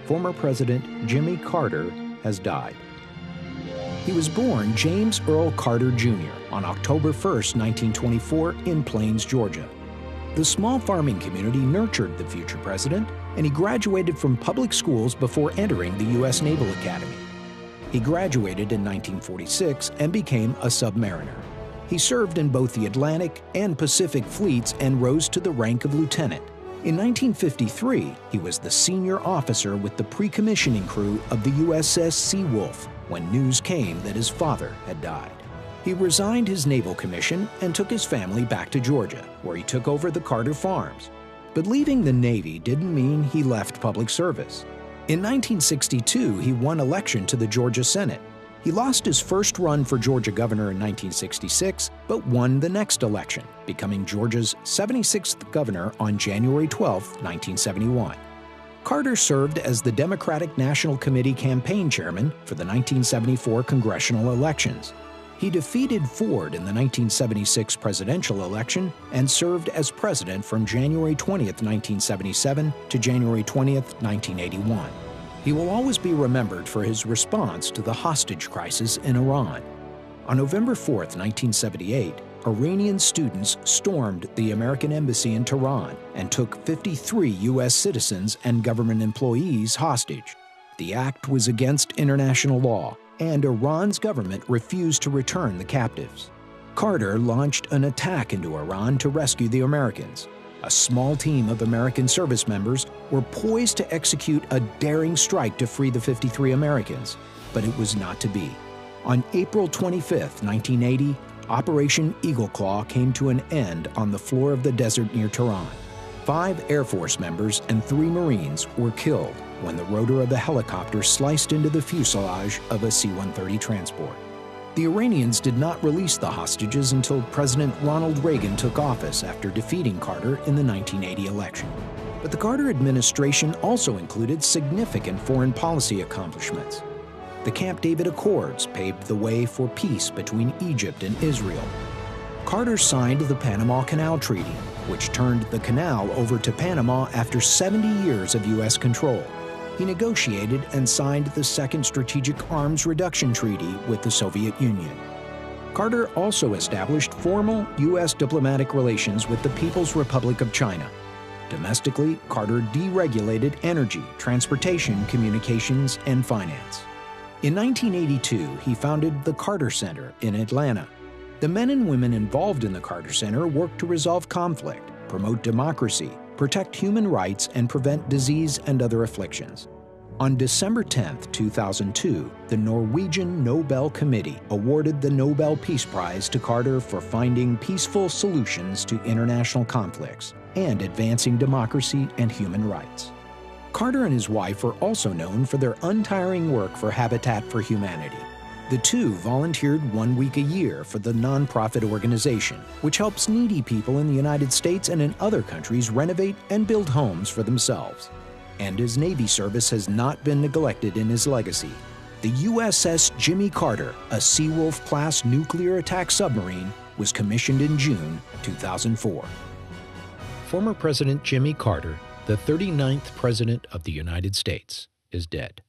former President Jimmy Carter has died. He was born James Earl Carter Jr. on October 1, 1924, in Plains, Georgia. The small farming community nurtured the future president, and he graduated from public schools before entering the U.S. Naval Academy. He graduated in 1946 and became a submariner. He served in both the Atlantic and Pacific fleets and rose to the rank of lieutenant. In 1953, he was the senior officer with the pre-commissioning crew of the USS Seawolf when news came that his father had died. He resigned his naval commission and took his family back to Georgia, where he took over the Carter Farms. But leaving the Navy didn't mean he left public service. In 1962, he won election to the Georgia Senate. He lost his first run for Georgia governor in 1966, but won the next election, becoming Georgia's 76th governor on January 12, 1971. Carter served as the Democratic National Committee campaign chairman for the 1974 congressional elections. He defeated Ford in the 1976 presidential election and served as president from January 20, 1977 to January 20, 1981. He will always be remembered for his response to the hostage crisis in Iran. On November 4, 1978, Iranian students stormed the American embassy in Tehran and took 53 U.S. citizens and government employees hostage. The act was against international law, and Iran's government refused to return the captives. Carter launched an attack into Iran to rescue the Americans. A small team of American service members were poised to execute a daring strike to free the 53 Americans, but it was not to be. On April 25, 1980, Operation Eagle Claw came to an end on the floor of the desert near Tehran. 5 Air Force members and 3 Marines were killed when the rotor of the helicopter sliced into the fuselage of a C-130 transport. The Iranians did not release the hostages until President Ronald Reagan took office after defeating Carter in the 1980 election. But the Carter administration also included significant foreign policy accomplishments. The Camp David Accords paved the way for peace between Egypt and Israel. Carter signed the Panama Canal Treaty, which turned the canal over to Panama after 70 years of U.S. control. He negotiated and signed the Second Strategic Arms Reduction Treaty with the Soviet Union. Carter also established formal U.S. diplomatic relations with the People's Republic of China. Domestically, Carter deregulated energy, transportation, communications, and finance. In 1982, he founded the Carter Center in Atlanta. The men and women involved in the Carter Center worked to resolve conflict, promote democracy, protect human rights, and prevent disease and other afflictions. On December 10, 2002, the Norwegian Nobel Committee awarded the Nobel Peace Prize to Carter for finding peaceful solutions to international conflicts and advancing democracy and human rights. Carter and his wife are also known for their untiring work for Habitat for Humanity. The two volunteered 1 week a year for the nonprofit organization, which helps needy people in the United States and in other countries renovate and build homes for themselves. And his Navy service has not been neglected in his legacy. The USS Jimmy Carter, a Seawolf-class nuclear attack submarine, was commissioned in June 2004. Former President Jimmy Carter, the 39th President of the United States, is dead.